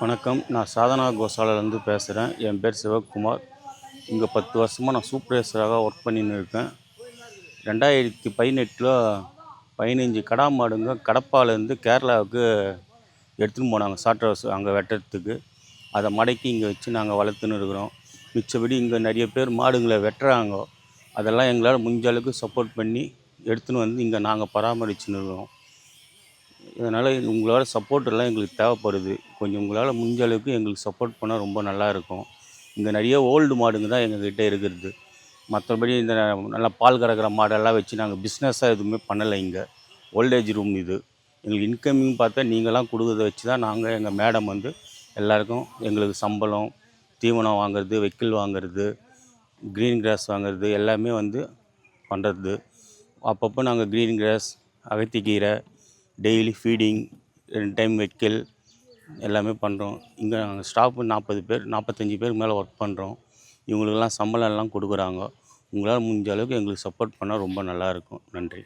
வணக்கம். நான் சாதனா கோசாலாலேருந்து பேசுகிறேன். என் பேர் சிவகுமார். இங்கே 10 வருஷமாக நான் சூப்பர்வைசராக ஒர்க் பண்ணின்னு இருக்கேன். 2018ல் 15 கடா மாடுங்க கடப்பாலேருந்து கேரளாவுக்கு எடுத்துன்னு போனாங்க சாட் ஹவுஸ் அங்கே வெட்டுறதுக்கு. அதை மடக்கி இங்கே வச்சு நாங்கள் வளர்த்துன்னு இருக்கிறோம். மிச்சபடி இங்கே நிறைய பேர் மாடுங்களை வெட்டுறாங்க. அதெல்லாம் எங்களால் முடிஞ்ச அளவுக்கு சப்போர்ட் பண்ணி எடுத்துன்னு வந்து இங்கே நாங்கள் பராமரிச்சுன்னு இருக்கிறோம். இதனால் உங்களோட சப்போர்ட் எல்லாம் எங்களுக்கு தேவைப்படுது. கொஞ்சம் உங்களால் முடிஞ்ச அளவுக்கு எங்களுக்கு சப்போர்ட் பண்ணால் ரொம்ப நல்லாயிருக்கும். இங்கே நிறைய ஓல்டு மாடுங்க தான் எங்கக்கிட்ட இருக்கிறது. மற்றபடி இந்த நல்லா பால் கறக்கிற மாடெல்லாம் வச்சு நாங்கள் பிஸ்னஸாக எதுவுமே பண்ணலை. இங்கே ஓல்டேஜ் ரூம் இது. எங்களுக்கு இன்கமிங் பார்த்தா நீங்களாம் கொடுக்குறத வச்சு தான் நாங்கள் எங்கள் மேடம் வந்து எல்லாேருக்கும் எங்களுக்கு சம்பளம், தீவனம் வாங்குறது, வைக்கல் வாங்குறது, க்ரீன் கிராஸ் வாங்குறது எல்லாமே வந்து பண்ணுறது. அப்பப்போ நாங்கள் க்ரீன் கிராஸ், அகத்திக்கீரை, டெய்லி ஃபீடிங், 2 டைம் வைக்கல் எல்லாமே பண்ணுறோம். இங்கே நாங்கள் ஸ்டாஃப் 40 பேர் 45 பேருக்கு மேலே ஒர்க் பண்ணுறோம். இவங்களுக்கெல்லாம் சம்பளம் எல்லாம் கொடுக்குறாங்க. உங்களால் முடிஞ்ச அளவுக்கு எங்களுக்கு சப்போர்ட் பண்ணால் ரொம்ப நல்லாயிருக்கும். நன்றி.